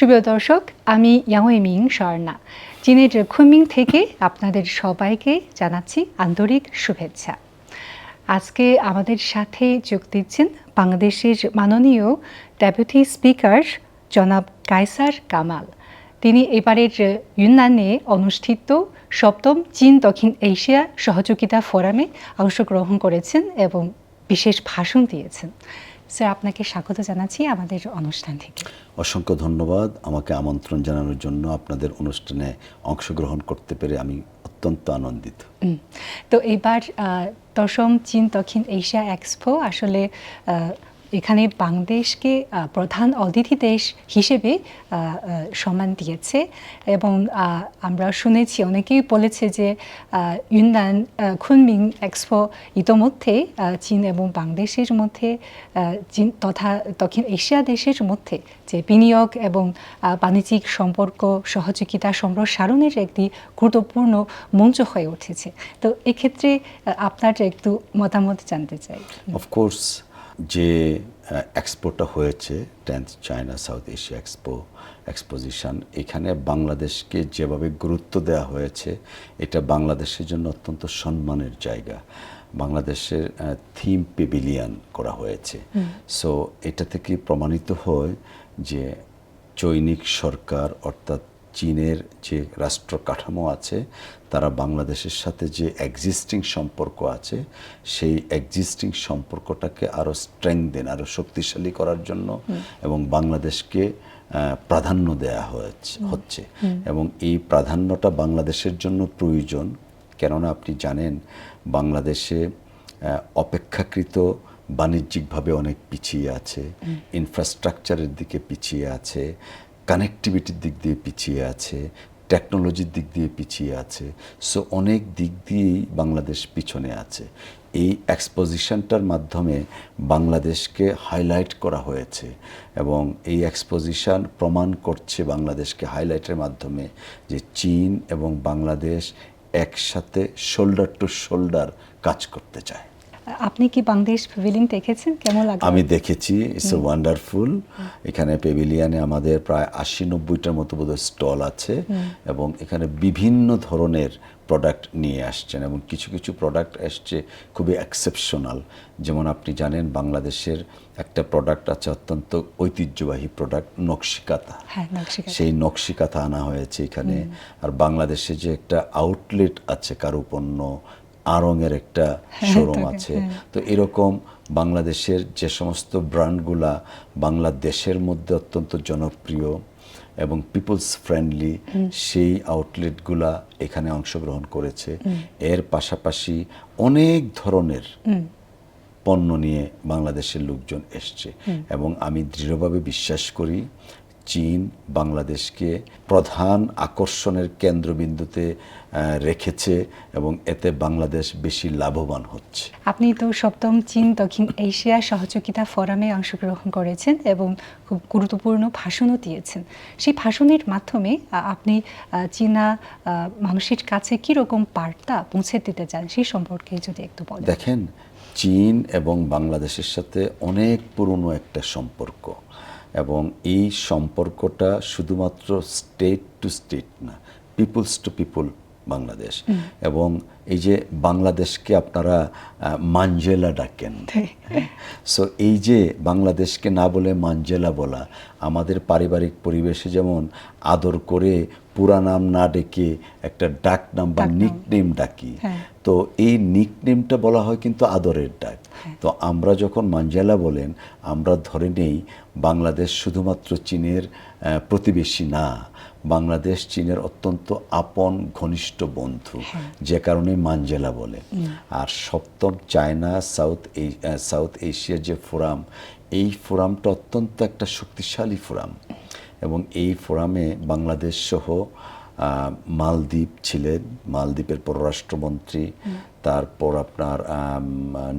সুপ্রিয় দর্শক, আমি ইয়াংওয়েমিং স্বর্ণা চীনের কুনমিং থেকে আপনাদের সবাইকে জানাচ্ছি আন্তরিক শুভেচ্ছা। আজকে আমাদের সাথে যোগ দিচ্ছেন বাংলাদেশের মাননীয় ডেপুটি স্পিকার জনাব কায়সার কামাল। তিনি এবারের ইউনানে অনুষ্ঠিত ৭ম চীন দক্ষিণ এশিয়া সহযোগিতা ফোরামে অংশগ্রহণ করেছেন এবং বিশেষ ভাষণ দিয়েছেন। স্যার, আপনাকে স্বাগত জানাচ্ছি আমাদের অনুষ্ঠান থেকে। অসংখ্য ধন্যবাদ আমাকে আমন্ত্রণ জানানোর জন্য। আপনাদের অনুষ্ঠানে অংশগ্রহণ করতে পেরে আমি অত্যন্ত আনন্দিত। তো এবার ১০ম চীন দক্ষিণ এশিয়া এক্সপো আসলে এখানে বাংলাদেশকে প্রধান অতিথি দেশ হিসেবে সম্মান দিয়েছে এবং আমরা শুনেছি, অনেকেই বলেছে যে ইউনান কুনমিং এক্সপো ইতোমধ্যে চীন এবং বাংলাদেশের মধ্যে চীন তথা দক্ষিণ এশিয়া দেশের মধ্যে যে বিনিয়োগ এবং বাণিজ্যিক সম্পর্ক সহযোগিতা সম্প্রসারণের একটি গুরুত্বপূর্ণ মঞ্চ হয়ে উঠেছে। তো এক্ষেত্রে আপনার একটু মতামত জানতে চাই। অফকোর্স, যে এক্সপোটা হয়েছে 10th China south Asia exposition, এখানে বাংলাদেশকে যেভাবে গুরুত্ব দেওয়া হয়েছে এটা বাংলাদেশের জন্য অত্যন্ত সম্মানের জায়গা। বাংলাদেশের থিম পেভিলিয়ন করা হয়েছে। সো এটা থেকে প্রমাণিত হয় যে চৈনিক সরকার অর্থাৎ চীনের যে রাষ্ট্র কাঠামো আছে তারা বাংলাদেশের সাথে যে এক্সিস্টিং সম্পর্ক আছে সেই এক্সিস্টিং সম্পর্কটাকে আরও স্ট্রেংথেন, আরও শক্তিশালী করার জন্য এবং বাংলাদেশকে প্রাধান্য দেয়া হচ্ছে এবং এই প্রাধান্যটা বাংলাদেশের জন্য প্রয়োজন। কেননা আপনি জানেন বাংলাদেশে অপেক্ষাকৃত বাণিজ্যিকভাবে অনেক পিছিয়ে আছে, ইনফ্রাস্ট্রাকচারের দিকে পিছিয়ে আছে, কানেক্টিভিটির দিক দিয়ে পিছিয়ে আছে, টেকনোলজির দিক দিয়ে পিছিয়ে আছে। সো অনেক দিক দিয়েই বাংলাদেশ পিছনে আছে। এই এক্সপোজিশনটার মাধ্যমে বাংলাদেশকে হাইলাইট করা হয়েছে এবং এই এক্সপোজিশন প্রমাণ করছে বাংলাদেশকে হাইলাইটের মাধ্যমে যে চীন এবং বাংলাদেশ একসাথে শোল্ডার টু শোল্ডার কাজ করতে চায়। আপনি কি বাংলাদেশ প্যাভিলিয়ন দেখেছেন? কেমন লাগে? আমি দেখেছি, ইটস ওয়ান্ডারফুল। এখানে প্যাভিলিয়নে আমাদের প্রায় ৮০-৯০টার মতো বোধহয় স্টল আছে এবং এখানে বিভিন্ন ধরনের প্রোডাক্ট নিয়ে আসছেন এবং কিছু কিছু প্রোডাক্ট আসছে খুবই এক্সেপশনাল। যেমন আপনি জানেন বাংলাদেশের একটা প্রোডাক্ট আছে অত্যন্ত ঐতিহ্যবাহী প্রোডাক্ট, নকশিকাঁথা। সেই নকশিকাঁথা আনা হয়েছে এখানে। আর বাংলাদেশে যে একটা আউটলেট আছে কারুপণ্য আড়ংয়ের একটা শোরুম আছে। তো এরকম বাংলাদেশের যে সমস্ত ব্র্যান্ডগুলা বাংলাদেশের মধ্যে অত্যন্ত জনপ্রিয় এবং পিপলস ফ্রেন্ডলি, সেই আউটলেটগুলা এখানে অংশগ্রহণ করেছে। এর পাশাপাশি অনেক ধরনের পণ্য নিয়ে বাংলাদেশের লোকজন এসছে এবং আমি দৃঢ়ভাবে বিশ্বাস করি চীন বাংলাদেশকে প্রধান আকর্ষণের কেন্দ্রবিন্দুতে রেখেছে এবং এতে বাংলাদেশ বেশি লাভবান হচ্ছে। আপনি তো ৭ম চীন দক্ষিণ এশিয়া সহযোগিতা ফোরামে অংশগ্রহণ করেছেন এবং খুব গুরুত্বপূর্ণ ভাষণও দিয়েছেন। সেই ভাষণের মাধ্যমে আপনি চীনা মানুষের কাছে কীরকম বার্তা পৌঁছে দিতে চান সেই সম্পর্কে যদি একটু বলেন। দেখেন, চীন এবং বাংলাদেশের সাথে অনেক পুরনো একটা সম্পর্ক এবং এই সম্পর্কটা শুধুমাত্র স্টেট টু স্টেট না, পিপলস টু পিপল বাংলাদেশ। এবং এই যে বাংলাদেশকে আপনারা মানজেলা ডাকেন, সো এই যে বাংলাদেশকে না বলে মানজেলা বলা, আমাদের পারিবারিক পরিবেশে যেমন আদর করে পুরা নাম না ডেকে একটা ডাক নাম বা নিকনেম ডাকি, তো এই নিকনেমটা বলা হয় কিন্তু আদরের ডাক। তো আমরা যখন মানজেলা বলেন আমরা ধরে নেই বাংলাদেশ শুধুমাত্র চীনের প্রতিবেশী না, বাংলাদেশ চীনের অত্যন্ত আপন ঘনিষ্ঠ বন্ধু, যে কারণে মানজেলা বলে। আর ৭ম চায়না সাউথ এশিয়ার যে ফোরাম, এই ফোরামটা অত্যন্ত একটা শক্তিশালী ফোরাম এবং এই ফোরামে বাংলাদেশ সহ মালদ্বীপ ছিলেন, মালদ্বীপের পররাষ্ট্রমন্ত্রী, তারপর আপনার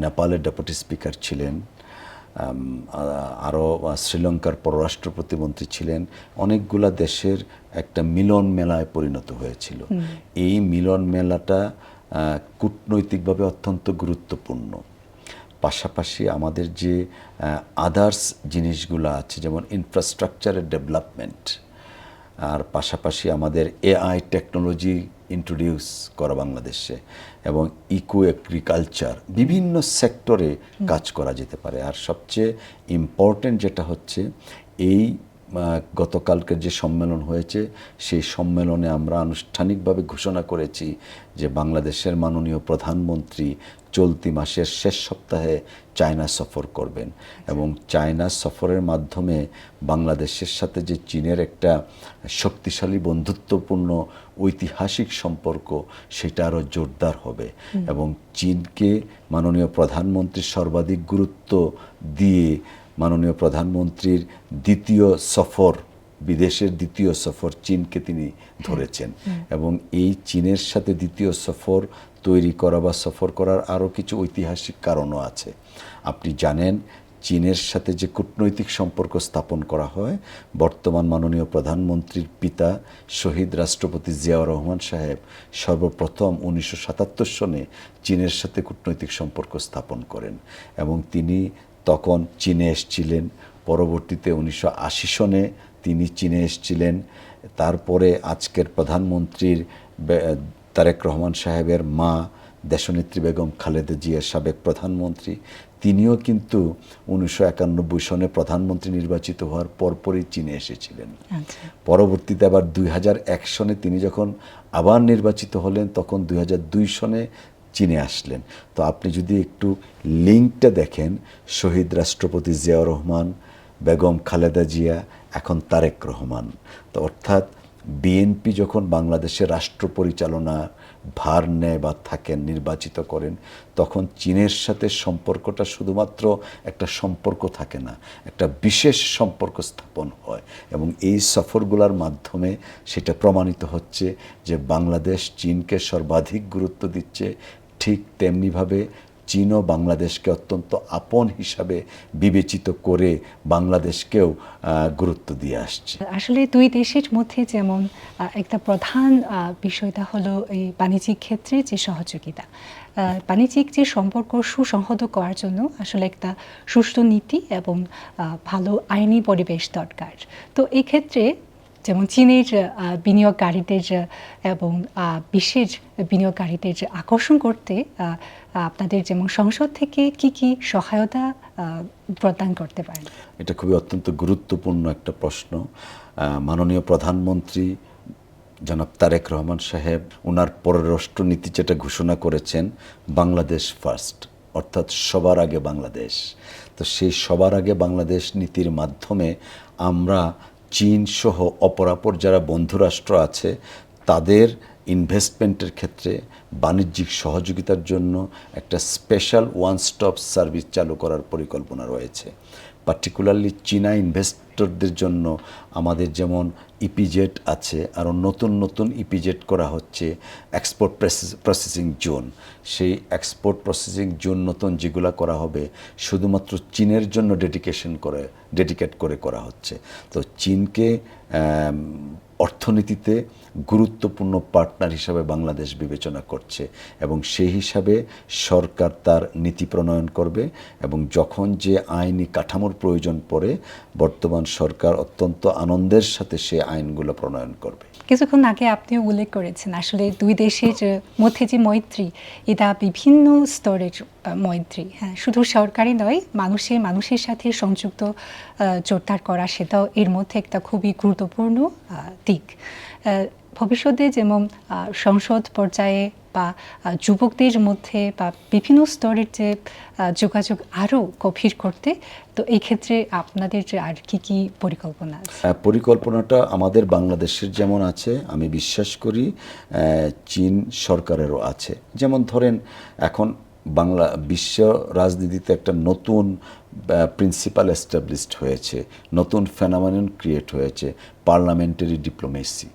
নেপালের ডেপুটি স্পিকার ছিলেন, আরও শ্রীলঙ্কার পররাষ্ট্র প্রতিমন্ত্রী ছিলেন। অনেকগুলা দেশের একটা মিলন মেলায় পরিণত হয়েছিল। এই মিলন মেলাটা কূটনৈতিকভাবে অত্যন্ত গুরুত্বপূর্ণ। পাশাপাশি আমাদের যে আদার্স জিনিসগুলো আছে যেমন ইনফ্রাস্ট্রাকচারের ডেভেলপমেন্ট, আর পাশাপাশি আমাদের এআই টেকনোলজি ইন্ট্রোডিউস করা বাংলাদেশে, এবং ইকো এগ্রিকালচার বিভিন্ন সেক্টরে কাজ করা যেতে পারে। আর সবচেয়ে ইম্পর্টেন্ট যেটা হচ্ছে এই গতকালকের যে সম্মেলন হয়েছে, সেই সম্মেলনে আমরা আনুষ্ঠানিকভাবে ঘোষণা করেছি যে বাংলাদেশের মাননীয় প্রধানমন্ত্রী চলতি মাসের শেষ সপ্তাহে চায়না সফর করবেন, এবং চায়না সফরের মাধ্যমে বাংলাদেশের সাথে যে চীনের একটা শক্তিশালী বন্ধুত্বপূর্ণ ঐতিহাসিক সম্পর্ক, সেটা আরও জোরদার হবে। এবং চীনকে মাননীয় প্রধানমন্ত্রী সর্বাধিক গুরুত্ব দিয়ে মাননীয় প্রধানমন্ত্রীর দ্বিতীয় সফর, বিদেশের দ্বিতীয় সফর চীনকে তিনি ধরেছেন, এবং এই চীনের সাথে দ্বিতীয় সফর তৈরি করা বা সফর করার আরও কিছু ঐতিহাসিক কারণও আছে। আপনি জানেন চীনের সাথে যে কূটনৈতিক সম্পর্ক স্থাপন করা হয়, বর্তমান মাননীয় প্রধানমন্ত্রীর পিতা শহীদ রাষ্ট্রপতি জিয়াউর রহমান সাহেব সর্বপ্রথম 1977 সনে চীনের সাথে কূটনৈতিক সম্পর্ক স্থাপন করেন, এবং তিনি তখন চীনে এসেছিলেন। পরবর্তীতে 1980 সনে তিনি চীনে এসেছিলেন। তারপরে আজকের প্রধানমন্ত্রীর তারেক রহমান সাহেবের মা দেশনেত্রী বেগম খালেদা জিয়া, সাবেক প্রধানমন্ত্রী, তিনিও কিন্তু 1991 সনে প্রধানমন্ত্রী নির্বাচিত হওয়ার পরপরই চীনে এসেছিলেন। পরবর্তীতে আবার 2001 সনে তিনি যখন আবার নির্বাচিত হলেন, তখন 2002 সনে চীনে আসলেন। তো আপনি যদি একটু লিঙ্কটা দেখেন, শহীদ রাষ্ট্রপতি জিয়াউর রহমান, বেগম খালেদা জিয়া, এখন তারেক রহমান, তো অর্থাৎ বিএনপি যখন বাংলাদেশের রাষ্ট্র পরিচালনা ভার নেয় বা থাকেন, নির্বাচিত করেন, তখন চীনের সাথে সম্পর্কটা শুধুমাত্র একটা সম্পর্ক থাকে না, একটা বিশেষ সম্পর্ক স্থাপন হয়। এবং এই সফরগুলোর মাধ্যমে সেটা প্রমাণিত হচ্ছে যে বাংলাদেশ চীনকে সর্বাধিক গুরুত্ব দিচ্ছে, ঠিক তেমনিভাবে চীনও বাংলাদেশকে অত্যন্ত আপন হিসাবে বিবেচিত করে বাংলাদেশকেও গুরুত্ব দিয়ে আসছে। আসলে দুই দেশের মধ্যে যেমন একটা প্রধান বিষয়টা হলো এই বাণিজ্যিক ক্ষেত্রে যে সহযোগিতা, বাণিজ্যিক যে সম্পর্ক সুসংহত করার জন্য আসলে একটা সুষ্ঠু নীতি এবং ভালো আইনি পরিবেশ দরকার। তো এই ক্ষেত্রে যেমন চীনের বিনিয়োগকারীদের এবং বিশ্বের বিনিয়োগকারীদের আকর্ষণ করতে আপনাদের যেমন সংসদ থেকে কি কি সহায়তা প্রদান করতে পারেন? এটা খুবই অত্যন্ত গুরুত্বপূর্ণ একটা প্রশ্ন। মাননীয় প্রধানমন্ত্রী জনাব তারেক রহমান সাহেব ওনার পররাষ্ট্রনীতি যেটা ঘোষণা করেছেন, বাংলাদেশ ফার্স্ট, অর্থাৎ সবার আগে বাংলাদেশ। তো সেই সবার আগে বাংলাদেশ নীতির মাধ্যমে আমরা চীন সহ অপরাপর যারা বন্ধুরাষ্ট্র আছে তাদের ইনভেস্টমেন্টের ক্ষেত্রে বাণিজ্যিক সহযোগিতার জন্য একটা স্পেশাল ওয়ান স্টপ সার্ভিস চালু করার পরিকল্পনা রয়েছে। পার্টিকুলারলি চীনা ইনভেস্টরদের জন্য আমাদের যেমন ইপিজেড আছে, আরও নতুন নতুন ইপিজেড করা হচ্ছে, এক্সপোর্ট প্রসেসিং জোন। সেই এক্সপোর্ট প্রসেসিং জোন নতুন যেগুলো করা হবে শুধুমাত্র চীনের জন্য ডেডিকেট করে করা হচ্ছে। তো চীনকে অর্থনীতিতে গুরুত্বপূর্ণ পার্টনার হিসাবে বাংলাদেশ বিবেচনা করছে, এবং সেই হিসাবে সরকার তার নীতি প্রণয়ন করবে, এবং যখন যে আইনি কাঠামোর প্রয়োজন পড়ে বর্তমান সরকার অত্যন্ত আনন্দের সাথে সে আইনগুলো প্রণয়ন করবে। কিছুক্ষণ আগে আপনি উল্লেখ করেছেন আসলে দুই দেশের মধ্যে যে মৈত্রী, এটা বিভিন্ন স্তরের মৈত্রী, হ্যাঁ, শুধু সরকারি নয়, মানুষের সাথে সংযুক্ত জোরদার করা, সেটাও এর মধ্যে একটা খুবই গুরুত্বপূর্ণ দিক। ভবিষ্যতে যেমন সংসদ পর্যায়ে বা যুবকদের মধ্যে বা বিভিন্ন স্তরের যে যোগাযোগ আরও গভীর করতে, তো এই ক্ষেত্রে আপনাদের আর কি কি পরিকল্পনা আছে? পরিকল্পনাটা আমাদের বাংলাদেশের যেমন আছে, আমি বিশ্বাস করি চীন সরকারেরও আছে। যেমন ধরেন এখন বিশ্ব রাজনীতিতে একটা নতুন প্রিন্সিপাল এস্টাবলিশড হয়েছে, নতুন ফেনোমেনন ক্রিয়েট হয়েছে, পার্লামেন্টারি ডিপ্লোমেসি,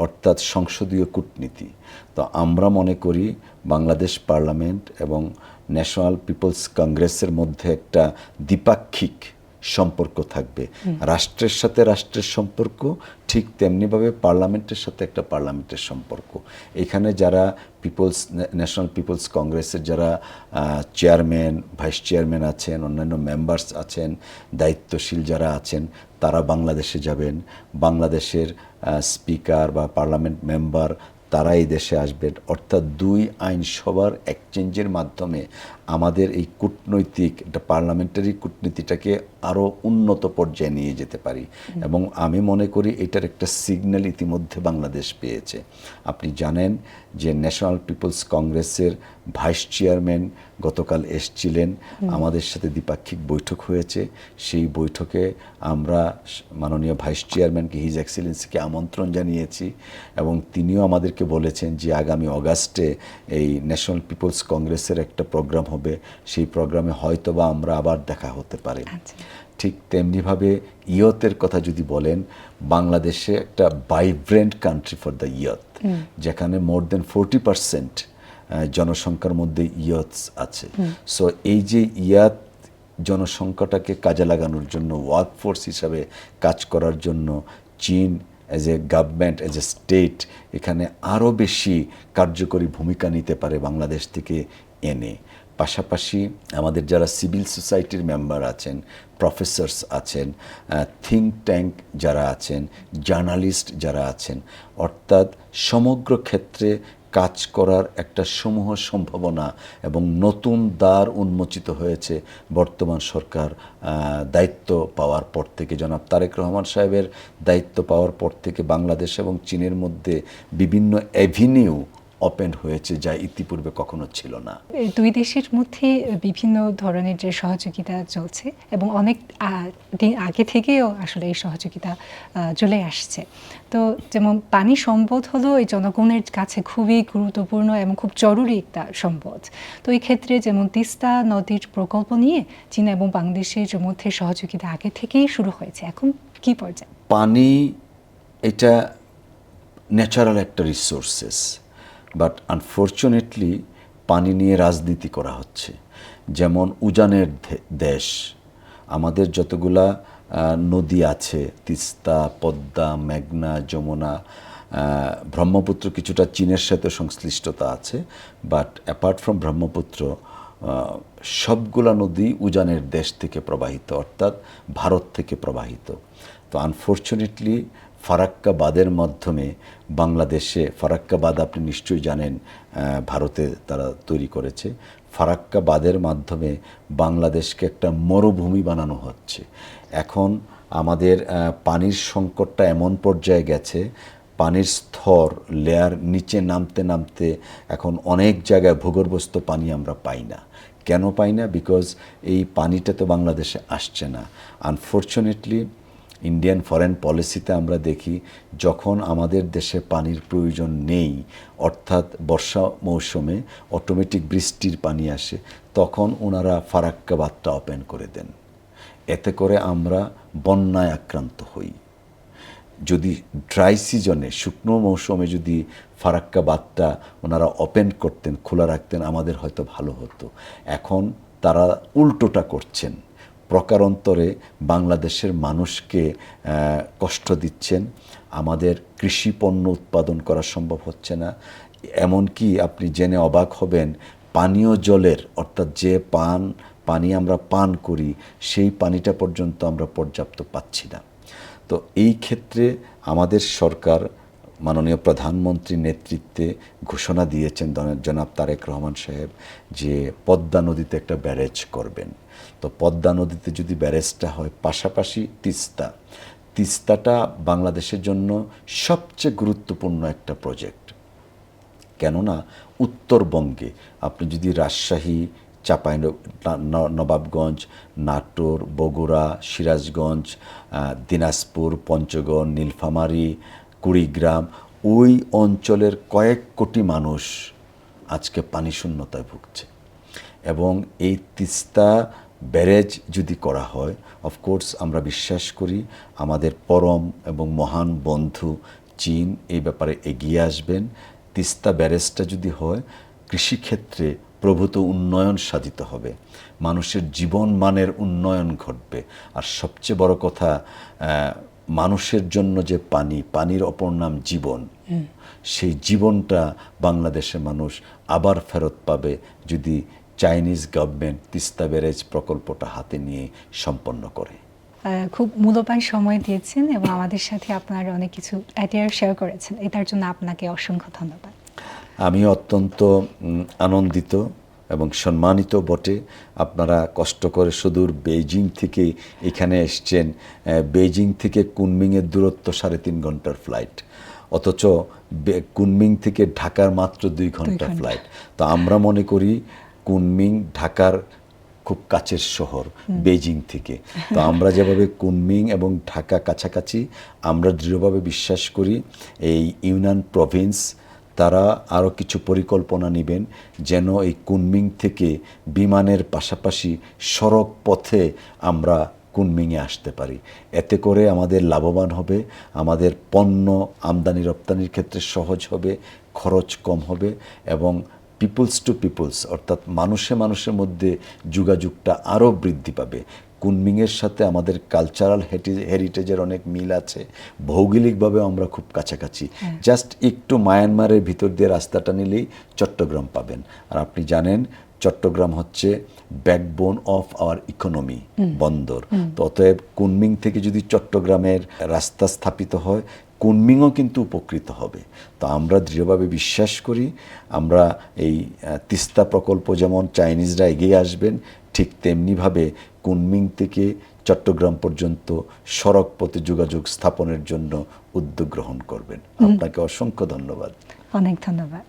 অর্থাৎ সংসদীয় কূটনীতি। তো আমরা মনে করি বাংলাদেশ পার্লামেন্ট এবং ন্যাশনাল পিপলস কংগ্রেসের মধ্যে একটা দ্বিপাক্ষিক সম্পর্ক থাকবে। রাষ্ট্রের সাথে রাষ্ট্রের সম্পর্ক, ঠিক তেমনিভাবে পার্লামেন্টের সাথে একটা পার্লামেন্টের সম্পর্ক। এখানে যারা ন্যাশনাল পিপলস কংগ্রেসের যারা চেয়ারম্যান, ভাইস চেয়ারম্যান আছেন, অন্যান্য মেম্বার্স আছেন, দায়িত্বশীল যারা আছেন, তারা বাংলাদেশে যাবেন। বাংলাদেশের স্পিকার বা পার্লামেন্ট মেম্বার তারা এই দেশে আসবেন। অর্থাৎ দুই আইনসভার এক্সচেঞ্জের মাধ্যমে আমাদের এই কূটনৈতিক একটা পার্লামেন্টারি কূটনীতিটাকে আরও উন্নত পর্যায়ে নিয়ে যেতে পারি। এবং আমি মনে করি এটার একটা সিগন্যাল ইতিমধ্যে বাংলাদেশ পেয়েছে। আপনি জানেন যে ন্যাশনাল পিপলস কংগ্রেসের ভাইস চেয়ারম্যান গতকাল এসছিলেন, আমাদের সাথে দ্বিপাক্ষিক বৈঠক হয়েছে। সেই বৈঠকে আমরা মাননীয় ভাইস চেয়ারম্যানকে, হিজ এক্সেলেন্সিকে আমন্ত্রণ জানিয়েছি এবং তিনিও আমাদেরকে বলেছেন যে আগামী অগাস্টে এই ন্যাশনাল পিপলস কংগ্রেসের একটা প্রোগ্রাম হবে, সেই প্রোগ্রামে হয়তোবা আমরা আবার দেখা হতে পারে। ঠিক তেমনিভাবে ইয়তের কথা যদি বলেন, বাংলাদেশে একটা vibrant country for the youth, যেখানে মোর দেন 40% জনসংখ্যার মধ্যে ইয়থস আছে। সো এই যে ইয়াত জনসংখ্যাটাকে কাজে লাগানোর জন্য, ওয়ার্কফোর্স হিসাবে কাজ করার জন্য চীন as a government, as a state এখানে আরও বেশি কার্যকরী ভূমিকা নিতে পারে বাংলাদেশ থেকে এনে। পাশাপাশি আমাদের যারা সিভিল সোসাইটির মেম্বার আছেন, প্রফেসরস আছেন, থিঙ্ক ট্যাঙ্ক যারা আছেন, জার্নালিস্ট যারা আছেন, অর্থাৎ সমগ্র ক্ষেত্রে কাজ করার একটা সমূহ সম্ভাবনা এবং নতুন দ্বার উন্মোচিত হয়েছে বর্তমান সরকার দায়িত্ব পাওয়ার পর থেকে। জনাব তারেক রহমান সাহেবের দায়িত্ব পাওয়ার পর থেকে বাংলাদেশ এবং চীনের মধ্যে বিভিন্ন অ্যাভিনিউ ওপেন হয়েছে, যা ইতিপূর্বে কখনো ছিল না। দুই দেশের মধ্যে বিভিন্ন ধরনের যে সহযোগিতা চলছে এবং অনেক দিন আগে থেকেও আসলে এই সহযোগিতা চলে আসছে। তো যেমন পানি সম্পদ হলো এই জনগণের কাছে খুবই গুরুত্বপূর্ণ এবং খুব জরুরি একটা সম্পদ। তো এই ক্ষেত্রে যেমন তিস্তা নদীর প্রকল্প নিয়ে চীন এবং বাংলাদেশের মধ্যে সহযোগিতা আগে থেকেই শুরু হয়েছে, এখন কি পর্যায়ে? পানি এটা ন্যাচারাল একটা রিসোর্সেস, বাট আনফর্চুনেটলি পানি নিয়ে রাজনীতি করা হচ্ছে। যেমন উজানের দেশ, আমাদের যতগুলা নদী আছে, তিস্তা, পদ্মা, মেঘনা, যমুনা, ব্রহ্মপুত্র কিছুটা চীনের সাথে সংশ্লিষ্টতা আছে, বাট অ্যাপার্ট ফ্রম ব্রহ্মপুত্র সবগুলা নদী উজানের দেশ থেকে প্রবাহিত, অর্থাৎ ভারত থেকে প্রবাহিত। তো আনফর্চুনেটলি ফারাক্কা বাঁধের মাধ্যমে বাংলাদেশে, ফারাক্কা বাঁধ আপনি নিশ্চয়ই জানেন, ভারতে তারা তৈরি করেছে। ফারাক্কা বাঁধের মাধ্যমে বাংলাদেশকে একটা মরুভূমি বানানো হচ্ছে। এখন আমাদের পানির সংকটটা এমন পর্যায়ে গেছে, পানির স্তর লেয়ার নিচে নামতে নামতে এখন অনেক জায়গায় ভূগর্ভস্থ পানি আমরা পাই না। কেন পাই না? বিকজ এই পানিটা তো বাংলাদেশে আসছে না। আনফর্চুনেটলি ইন্ডিয়ান ফরেন পলিসিতে আমরা দেখি, যখন আমাদের দেশে পানির প্রয়োজন নেই, অর্থাৎ বর্ষা মৌসুমে অটোমেটিক বৃষ্টির পানি আসে, তখন ওনারা ফারাক্কা বাঁধটা ওপেন করে দেন। এতে করে আমরা বন্যায় আক্রান্ত হই। যদি ড্রাই সিজনে, শুকনো মৌসুমে যদি ফারাক্কা বাঁধটা ওনারা ওপেন করতেন, খোলা রাখতেন, আমাদের হয়তো ভালো হতো। এখন তারা উল্টোটা করছেন, প্রকারান্তরে বাংলাদেশের মানুষকে কষ্ট দিচ্ছেন। আমাদের কৃষি পণ্য উৎপাদন করা সম্ভব হচ্ছে না। এমনকি আপনি জেনে অবাক হবেন, পানীয় জলের, অর্থাৎ যে পানি আমরা পান করি, সেই পানিটা পর্যন্ত আমরা পর্যাপ্ত পাচ্ছি না। তো এই ক্ষেত্রে আমাদের সরকার মাননীয় প্রধানমন্ত্রীর নেতৃত্বে ঘোষণা দিয়েছেন জনাব তারেক রহমান সাহেব যে পদ্মা নদীতে একটা ব্যারেজ করবেন। তো পদ্মা নদীতে যদি ব্যারেজটা হয়, পাশাপাশি তিস্তাটা বাংলাদেশের জন্য সবচেয়ে গুরুত্বপূর্ণ একটা প্রজেক্ট। কেননা উত্তরবঙ্গে আপনি যদি রাজশাহী, নবাবগঞ্জ, নাটোর, বগুড়া, সিরাজগঞ্জ, দিনাজপুর, পঞ্চগড়, নীলফামারী, কুড়িগ্রাম, ওই অঞ্চলের কয়েক কোটি মানুষ আজকে পানি শূন্যতায় ভুগছে। এবং এই তিস্তা ব্যারেজ যদি করা হয়, অফকোর্স আমরা বিশ্বাস করি আমাদের পরম এবং মহান বন্ধু চীন এই ব্যাপারে এগিয়ে আসবেন। তিস্তা ব্যারেজটা যদি হয়, কৃষিক্ষেত্রে প্রভূত উন্নয়ন সাধিত হবে, মানুষের জীবন মানের উন্নয়ন ঘটবে। আর সবচেয়ে বড় কথা, মানুষের জন্য যে পানির অপর নাম জীবন, সেই জীবনটা বাংলাদেশের মানুষ আবার ফেরত পাবে যদি চাইনিজ গভর্নমেন্ট তিস্তা ব্যারেজ প্রকল্পটা হাতে নিয়ে সম্পন্ন করে। খুব মূল্যবান সময় দিয়েছেন এবং আমাদের সাথে আপনার অনেক কিছু আইডিয়া শেয়ার করেছেন, এটার জন্য আপনাকে অসংখ্য ধন্যবাদ। আমি অত্যন্ত আনন্দিত এবং সম্মানিত বটে। আপনারা কষ্ট করে সুদূর বেইজিং থেকে এখানে এসছেন। বেইজিং থেকে কুনমিংয়ের দূরত্ব 3.5 ঘন্টার ফ্লাইট, অথচ কুনমিং থেকে ঢাকার মাত্র 2 ঘন্টার ফ্লাইট। তো আমরা মনে করি কুনমিং ঢাকার খুব কাছের শহর বেইজিং থেকে। তো আমরা যেভাবে কুনমিং এবং ঢাকা কাছাকাছি, আমরা দৃঢ়ভাবে বিশ্বাস করি এই ইউনান প্রভিন্স তারা আরও কিছু পরিকল্পনা নেবেন যেন এই কুনমিং থেকে বিমানের পাশাপাশি সড়ক পথে আমরা কুনমিংয়ে আসতে পারি। এতে করে আমাদের লাভবান হবে, আমাদের পণ্য আমদানি রপ্তানির ক্ষেত্রে সহজ হবে, খরচ কম হবে এবং পিপলস টু পিপলস অর্থাৎ মানুষের মধ্যে যোগাযোগটা আরও বৃদ্ধি পাবে। কুনমিংয়ের সাথে আমাদের কালচারাল হেরিটেজের অনেক মিল আছে, ভৌগোলিকভাবে আমরা খুব কাছাকাছি। জাস্ট একটু মায়ানমারের ভিতর দিয়ে রাস্তাটা নিলেই চট্টগ্রাম পাবেন। আর আপনি জানেন চট্টগ্রাম হচ্ছে ব্যাকবোন অফ আওয়ার ইকোনমি, বন্দর। তো অতএব কুনমিং থেকে যদি চট্টগ্রামের রাস্তা স্থাপিত হয়, কুনমিংও কিন্তু উপকৃত হবে। তো আমরা দৃঢ়ভাবে বিশ্বাস করি আমরা এই তিস্তা প্রকল্প যেমন চাইনিজরা এগিয়ে আসবেন, ঠিক তেমনিভাবে কুনমিং থেকে চট্টগ্রাম পর্যন্ত সড়ক পথে যোগাযোগ স্থাপনের জন্য উদ্যোগ গ্রহণ করবেন। আপনাকে অসংখ্য ধন্যবাদ। অনেক ধন্যবাদ।